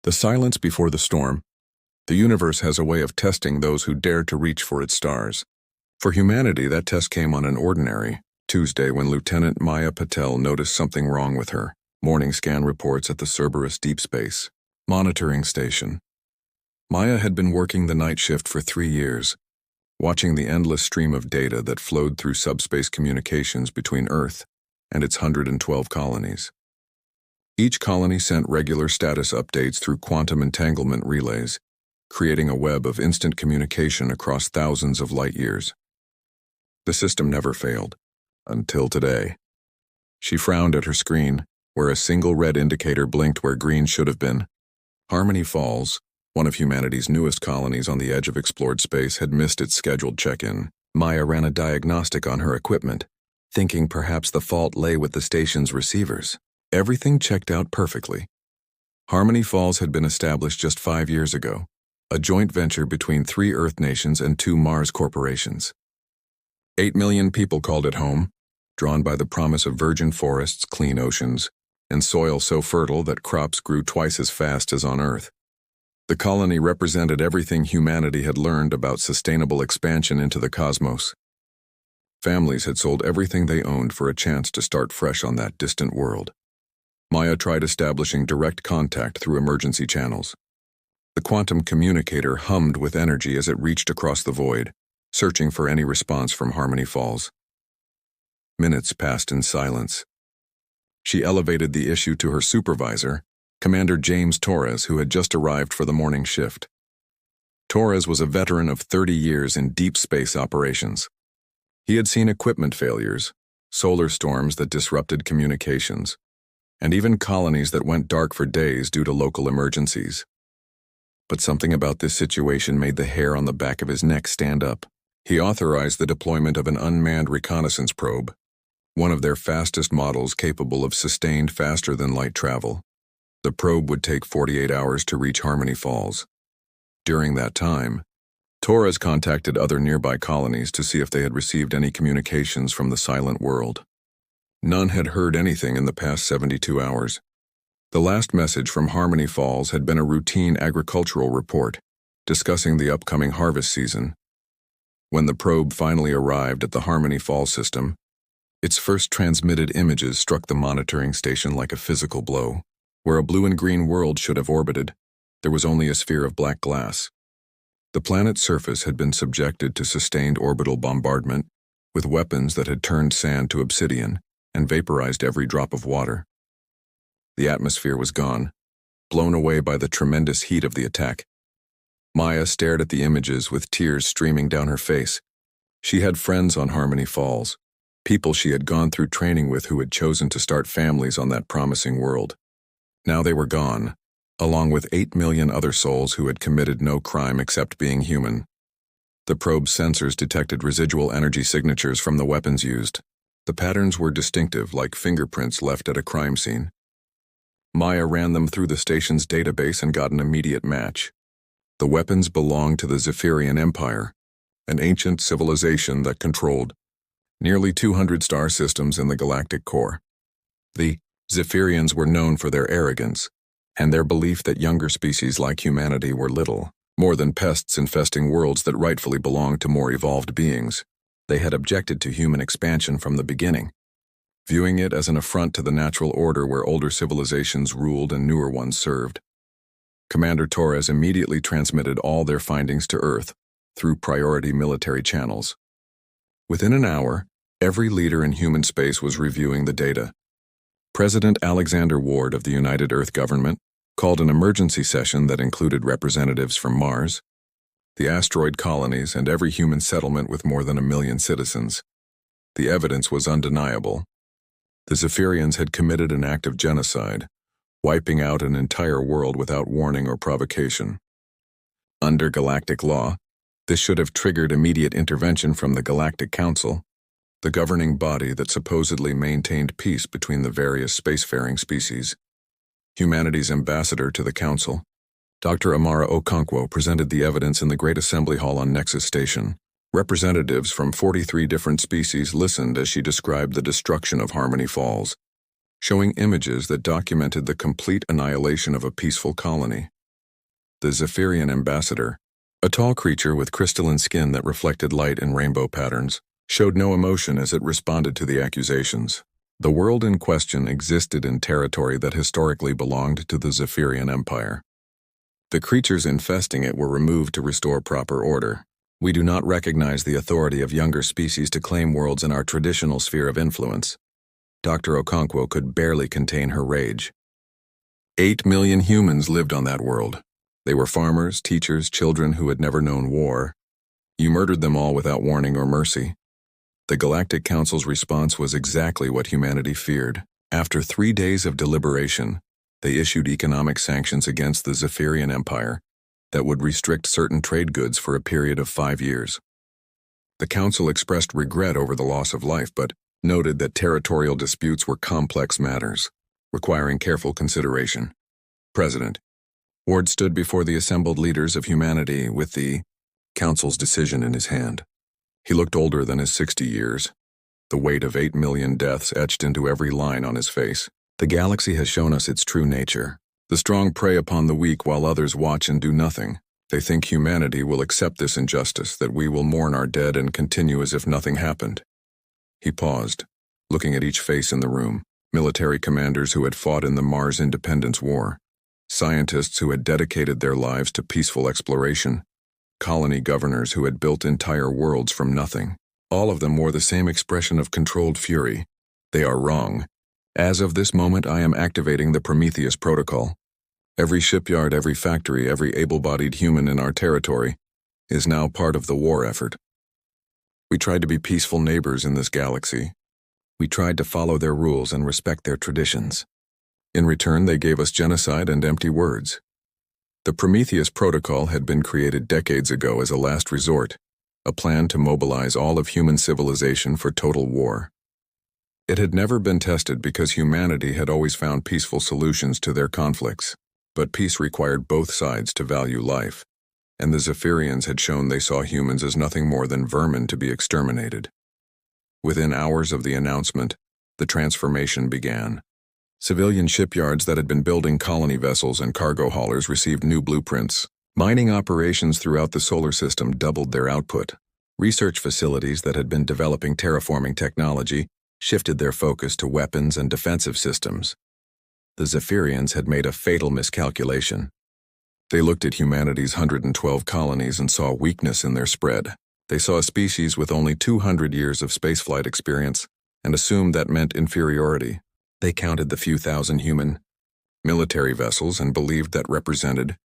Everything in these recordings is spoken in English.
The silence before the storm. The universe has a way of testing those who dare to reach for its stars. For humanity, that test came on an ordinary Tuesday when Lieutenant Maya Patel noticed something wrong with her. Morning scan reports at the Cerberus Deep Space Monitoring Station. Maya had been working the night shift for 3 years, watching the endless stream of data that flowed through subspace communications between Earth and its 112 colonies. Each colony sent regular status updates through quantum entanglement relays, creating a web of instant communication across thousands of light years. The system never failed, until today. She frowned at her screen, where a single red indicator blinked where green should have been. Harmony Falls, one of humanity's newest colonies on the edge of explored space, had missed its scheduled check-in. Maya ran a diagnostic on her equipment, thinking perhaps the fault lay with the station's receivers. Everything checked out perfectly. Harmony Falls had been established just 5 years ago, a joint venture between 3 Earth nations and 2 Mars corporations. 8 million people called it home, drawn by the promise of virgin forests, clean oceans, and soil so fertile that crops grew twice as fast as on Earth. The colony represented everything humanity had learned about sustainable expansion into the cosmos. Families had sold everything they owned for a chance to start fresh on that distant world. Maya tried establishing direct contact through emergency channels. The quantum communicator hummed with energy as it reached across the void, searching for any response from Harmony Falls. Minutes passed in silence. She elevated the issue to her supervisor, Commander James Torres, who had just arrived for the morning shift. Torres was a veteran of 30 years in deep space operations. He had seen equipment failures, solar storms that disrupted communications, and even colonies that went dark for days due to local emergencies. But something about this situation made the hair on the back of his neck stand up. He authorized the deployment of an unmanned reconnaissance probe, one of their fastest models capable of sustained faster-than-light travel. The probe would take 48 hours to reach Harmony Falls. During that time, Torres contacted other nearby colonies to see if they had received any communications from the silent world. None had heard anything in the past 72 hours. The last message from Harmony Falls had been a routine agricultural report, discussing the upcoming harvest season. When the probe finally arrived at the Harmony Falls system, its first transmitted images struck the monitoring station like a physical blow. Where a blue and green world should have orbited, there was only a sphere of black glass. The planet's surface had been subjected to sustained orbital bombardment, with weapons that had turned sand to obsidian and vaporized every drop of water. The atmosphere was gone, blown away by the tremendous heat of the attack. Maya stared at the images with tears streaming down her face. She had friends on Harmony Falls, people she had gone through training with who had chosen to start families on that promising world. Now they were gone, along with 8 million other souls who had committed no crime except being human. The probe's sensors detected residual energy signatures from the weapons used. The patterns were distinctive, like fingerprints left at a crime scene. Maya ran them through the station's database and got an immediate match. The weapons belonged to the Zephyrian Empire, an ancient civilization that controlled nearly 200 star systems in the galactic core. The Zephyrians were known for their arrogance and their belief that younger species like humanity were little more than pests infesting worlds that rightfully belonged to more evolved beings. They had objected to human expansion from the beginning, viewing it as an affront to the natural order where older civilizations ruled and newer ones served. Commander Torres immediately transmitted all their findings to Earth through priority military channels. Within an hour, every leader in human space was reviewing the data. President Alexander Ward of the United Earth Government called an emergency session that included representatives from Mars, the asteroid colonies, and every human settlement with more than 1 million citizens. The evidence was undeniable. The Zephyrians had committed an act of genocide, wiping out an entire world without warning or provocation. Under galactic law, this should have triggered immediate intervention from the Galactic Council, the governing body that supposedly maintained peace between the various spacefaring species. Humanity's ambassador to the Council, Dr. Amara Okonkwo, presented the evidence in the Great Assembly Hall on Nexus Station. Representatives from 43 different species listened as she described the destruction of Harmony Falls. showing images that documented the complete annihilation of a peaceful colony. The Zephyrian ambassador, a tall creature with crystalline skin that reflected light in rainbow patterns, showed no emotion as it responded to the accusations. The world in question existed in territory that historically belonged to the Zephyrian Empire. The creatures infesting it were removed to restore proper order. We do not recognize the authority of younger species to claim worlds in our traditional sphere of influence. Dr. Okonkwo could barely contain her rage. 8 million humans lived on that world. They were farmers, teachers, children who had never known war. You murdered them all without warning or mercy. The Galactic Council's response was exactly what humanity feared. After 3 days of deliberation, they issued economic sanctions against the Zephyrian Empire that would restrict certain trade goods for a period of 5 years. The Council expressed regret over the loss of life, but noted that territorial disputes were complex matters, requiring careful consideration. President Ward stood before the assembled leaders of humanity with the Council's decision in his hand. He looked older than his 60 years, the weight of 8 million deaths etched into every line on his face. The galaxy has shown us its true nature. The strong prey upon the weak while others watch and do nothing. They think humanity will accept this injustice, that we will mourn our dead and continue as if nothing happened. He paused, looking at each face in the room. Military commanders who had fought in the Mars Independence War, scientists who had dedicated their lives to peaceful exploration, colony governors who had built entire worlds from nothing. All of them wore the same expression of controlled fury. They are wrong. As of this moment, I am activating the Prometheus Protocol. Every shipyard, every factory, every able-bodied human in our territory is now part of the war effort. We tried to be peaceful neighbors in this galaxy. We tried to follow their rules and respect their traditions. In return, they gave us genocide and empty words. The Prometheus Protocol had been created decades ago as a last resort, a plan to mobilize all of human civilization for total war. It had never been tested because humanity had always found peaceful solutions to their conflicts, but peace required both sides to value life, and the Zephyrians had shown they saw humans as nothing more than vermin to be exterminated. Within hours of the announcement, the transformation began. Civilian shipyards that had been building colony vessels and cargo haulers received new blueprints. Mining operations throughout the solar system doubled their output. Research facilities that had been developing terraforming technology shifted their focus to weapons and defensive systems. The Zephyrians had made a fatal miscalculation. They looked at humanity's 112 colonies and saw weakness in their spread. They saw a species with only 200 years of spaceflight experience and assumed that meant inferiority. They counted the few thousand human military vessels and believed that represented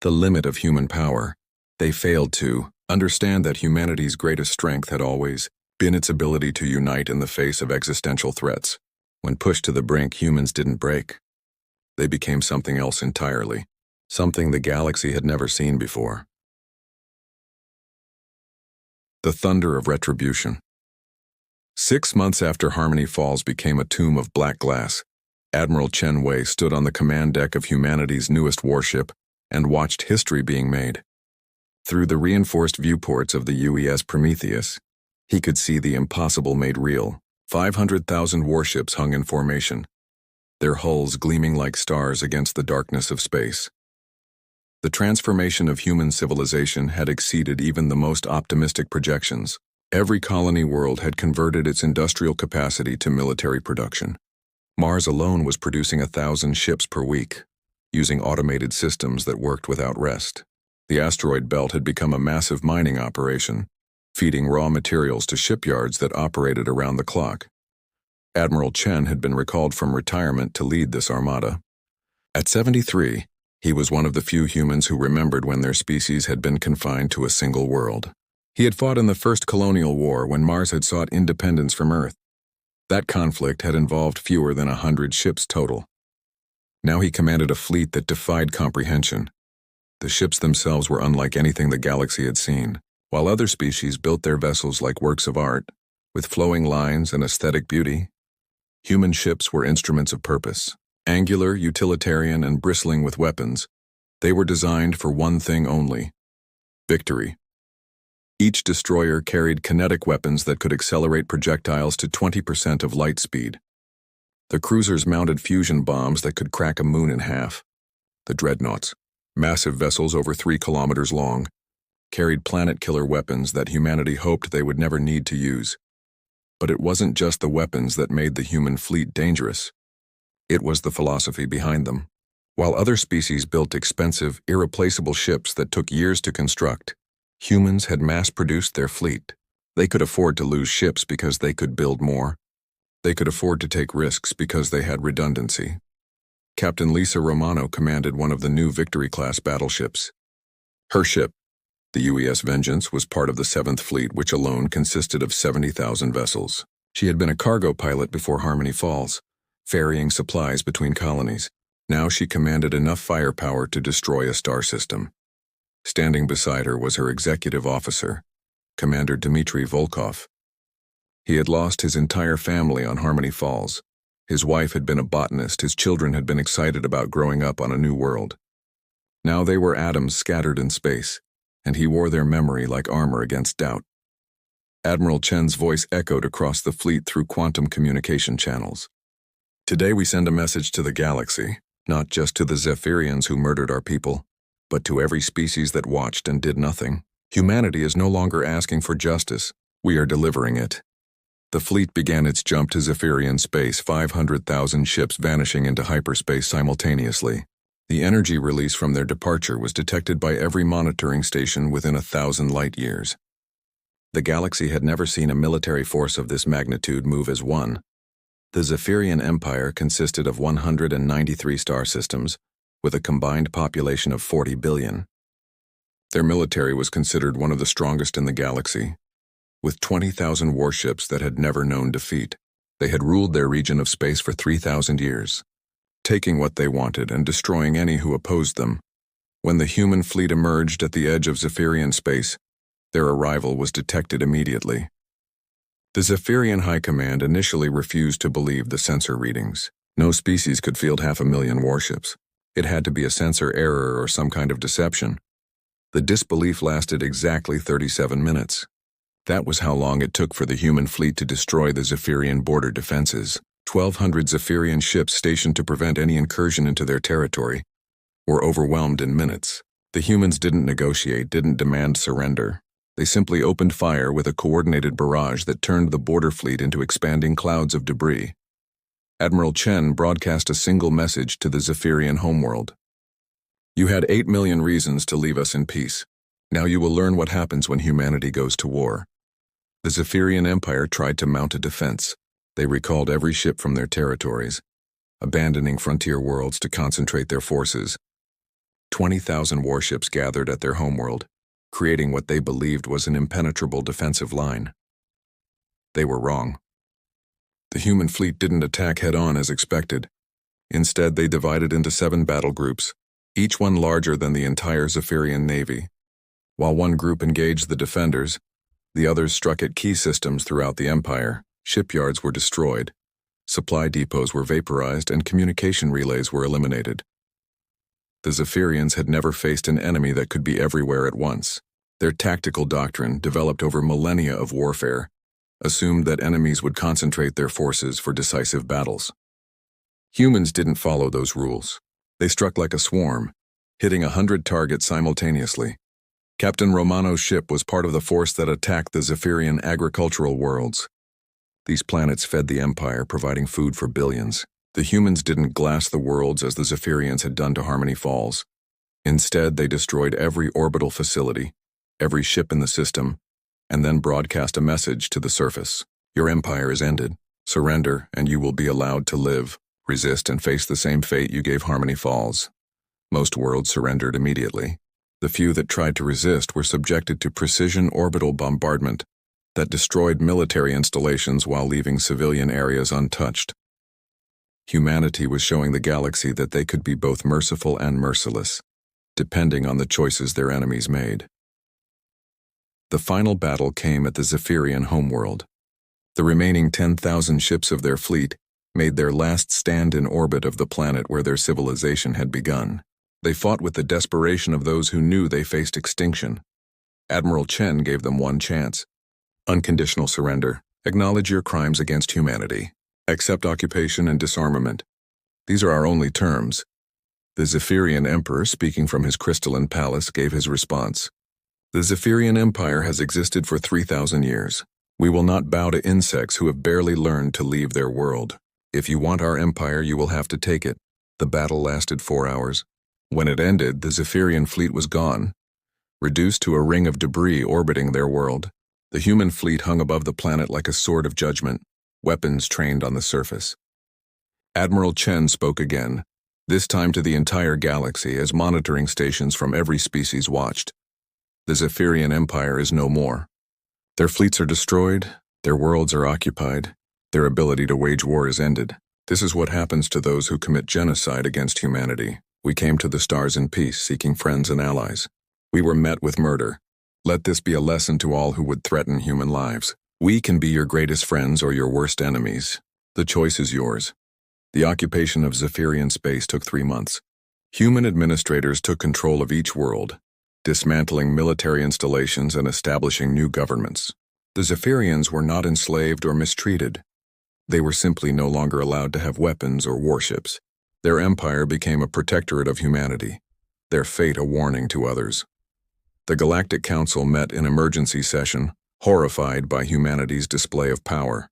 the limit of human power. They failed to understand that humanity's greatest strength had always been its ability to unite in the face of existential threats. When pushed to the brink, humans didn't break. They became something else entirely, something the galaxy had never seen before. The thunder of retribution. 6 months after Harmony Falls became a tomb of black glass, Admiral Chen Wei stood on the command deck of humanity's newest warship and watched history being made. Through the reinforced viewports of the UES Prometheus, he could see the impossible made real. 500,000 warships hung in formation, their hulls gleaming like stars against the darkness of space. The transformation of human civilization had exceeded even the most optimistic projections. Every colony world had converted its industrial capacity to military production. Mars alone was producing 1,000 ships per week, using automated systems that worked without rest. The asteroid belt had become a massive mining operation, feeding raw materials to shipyards that operated around the clock. Admiral Chen had been recalled from retirement to lead this armada. At 73, he was one of the few humans who remembered when their species had been confined to a single world. He had fought in the First Colonial War when Mars had sought independence from Earth. That conflict had involved fewer than 100 ships total. Now he commanded a fleet that defied comprehension. The ships themselves were unlike anything the galaxy had seen. While other species built their vessels like works of art, with flowing lines and aesthetic beauty, human ships were instruments of purpose. Angular, utilitarian, and bristling with weapons, they were designed for one thing only: victory. Each destroyer carried kinetic weapons that could accelerate projectiles to 20% of light speed. The cruisers mounted fusion bombs that could crack a moon in half. The dreadnoughts, massive vessels over 3 kilometers long, carried planet-killer weapons that humanity hoped they would never need to use. But it wasn't just the weapons that made the human fleet dangerous. It was the philosophy behind them. While other species built expensive, irreplaceable ships that took years to construct, humans had mass-produced their fleet. They could afford to lose ships because they could build more. They could afford to take risks because they had redundancy. Captain Lisa Romano commanded one of the new Victory-class battleships. Her ship, the UES Vengeance, was part of the 7th Fleet, which alone consisted of 70,000 vessels. She had been a cargo pilot before Harmony Falls, ferrying supplies between colonies. Now she commanded enough firepower to destroy a star system. Standing beside her was her executive officer, Commander Dmitry Volkov. He had lost his entire family on Harmony Falls. His wife had been a botanist, his children had been excited about growing up on a new world. Now they were atoms scattered in space, and he wore their memory like armor against doubt. Admiral Chen's voice echoed across the fleet through quantum communication channels. Today we send a message to the galaxy, not just to the Zephyrians who murdered our people, but to every species that watched and did nothing. Humanity is no longer asking for justice. We are delivering it. The fleet began its jump to Zephyrian space, 500,000 ships vanishing into hyperspace simultaneously. The energy release from their departure was detected by every monitoring station within 1,000 light years. The galaxy had never seen a military force of this magnitude move as one. The Zephyrian Empire consisted of 193 star systems, with a combined population of 40 billion. Their military was considered one of the strongest in the galaxy. With 20,000 warships that had never known defeat, they had ruled their region of space for 3,000 years, taking what they wanted and destroying any who opposed them. When the human fleet emerged at the edge of Zephyrian space, their arrival was detected immediately. The Zephyrian High Command initially refused to believe the sensor readings. No species could field 500,000 warships. It had to be a sensor error or some kind of deception. The disbelief lasted exactly 37 minutes. That was how long it took for the human fleet to destroy the Zephyrian border defenses. 1,200 Zephyrian ships stationed to prevent any incursion into their territory were overwhelmed in minutes. The humans didn't negotiate, didn't demand surrender. They simply opened fire with a coordinated barrage that turned the border fleet into expanding clouds of debris. Admiral Chen broadcast a single message to the Zephyrian homeworld. You had 8 million reasons to leave us in peace. Now you will learn what happens when humanity goes to war. The Zephyrian Empire tried to mount a defense. They recalled every ship from their territories, abandoning frontier worlds to concentrate their forces. 20,000 warships gathered at their homeworld, creating what they believed was an impenetrable defensive line. They were wrong. The human fleet didn't attack head-on as expected. Instead, they divided into 7 battle groups, each one larger than the entire Zephyrian navy. While one group engaged the defenders, the others struck at key systems throughout the empire. Shipyards were destroyed, supply depots were vaporized, and communication relays were eliminated. The Zephyrians had never faced an enemy that could be everywhere at once. Their tactical doctrine, developed over millennia of warfare, assumed that enemies would concentrate their forces for decisive battles. Humans didn't follow those rules. They struck like a swarm, hitting 100 targets simultaneously. Captain Romano's ship was part of the force that attacked the Zephyrian agricultural worlds. These planets fed the Empire, providing food for billions. The humans didn't glass the worlds as the Zephyrians had done to Harmony Falls. Instead, they destroyed every orbital facility, every ship in the system, and then broadcast a message to the surface. Your empire is ended. Surrender, and you will be allowed to live. Resist and face the same fate you gave Harmony Falls. Most worlds surrendered immediately. The few that tried to resist were subjected to precision orbital bombardment that destroyed military installations while leaving civilian areas untouched. Humanity was showing the galaxy that they could be both merciful and merciless, depending on the choices their enemies made. The final battle came at the Zephyrian homeworld. The remaining 10,000 ships of their fleet made their last stand in orbit of the planet where their civilization had begun. They fought with the desperation of those who knew they faced extinction. Admiral Chen gave them one chance. Unconditional surrender. Acknowledge your crimes against humanity. Accept occupation and disarmament. These are our only terms. The Zephyrian Emperor, speaking from his crystalline palace, gave his response. The Zephyrian Empire has existed for 3,000 years. We will not bow to insects who have barely learned to leave their world. If you want our empire, you will have to take it. The battle lasted 4 hours. When it ended, the Zephyrian fleet was gone, reduced to a ring of debris orbiting their world. The human fleet hung above the planet like a sword of judgment, weapons trained on the surface. Admiral Chen spoke again, this time to the entire galaxy as monitoring stations from every species watched. The Zephyrian Empire is no more. Their fleets are destroyed, their worlds are occupied, their ability to wage war is ended. This is what happens to those who commit genocide against humanity. We came to the stars in peace, seeking friends and allies. We were met with murder. Let this be a lesson to all who would threaten human lives. We can be your greatest friends or your worst enemies. The choice is yours. The occupation of Zephyrian space took 3 months. Human administrators took control of each world, dismantling military installations and establishing new governments. The Zephyrians were not enslaved or mistreated. They were simply no longer allowed to have weapons or warships. Their empire became a protectorate of humanity, their fate a warning to others. The Galactic Council met in emergency session, horrified by humanity's display of power.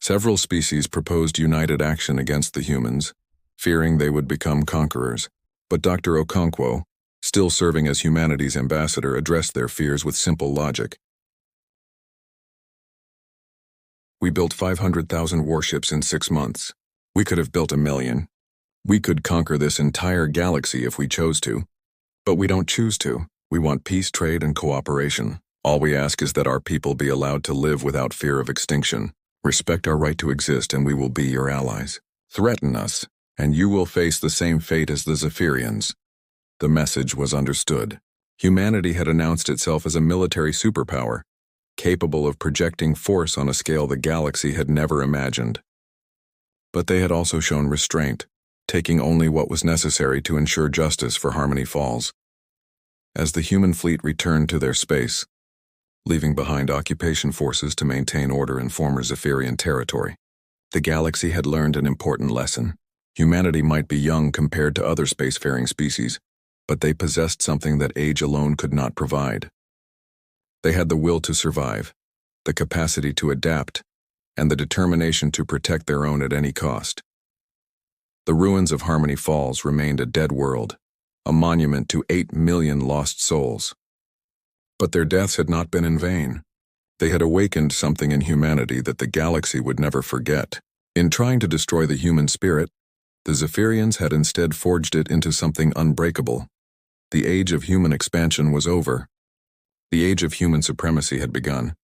Several species proposed united action against the humans, fearing they would become conquerors. But Dr. Okonkwo, still serving as humanity's ambassador, addressed their fears with simple logic. We built 500,000 warships in 6 months. We could have built 1 million. We could conquer this entire galaxy if we chose to. But we don't choose to. We want peace, trade, and cooperation. All we ask is that our people be allowed to live without fear of extinction. Respect our right to exist and we will be your allies. Threaten us, and you will face the same fate as the Zephyrians. The message was understood. Humanity had announced itself as a military superpower, capable of projecting force on a scale the galaxy had never imagined. But they had also shown restraint, taking only what was necessary to ensure justice for Harmony Falls. As the human fleet returned to their space, leaving behind occupation forces to maintain order in former Zephyrian territory, the galaxy had learned an important lesson. Humanity might be young compared to other spacefaring species, but they possessed something that age alone could not provide. They had the will to survive, the capacity to adapt, and the determination to protect their own at any cost. The ruins of Harmony Falls remained a dead world, a monument to 8 million lost souls. But their deaths had not been in vain. They had awakened something in humanity that the galaxy would never forget. In trying to destroy the human spirit, the Zephyrians had instead forged it into something unbreakable. The age of human expansion was over. The age of human supremacy had begun.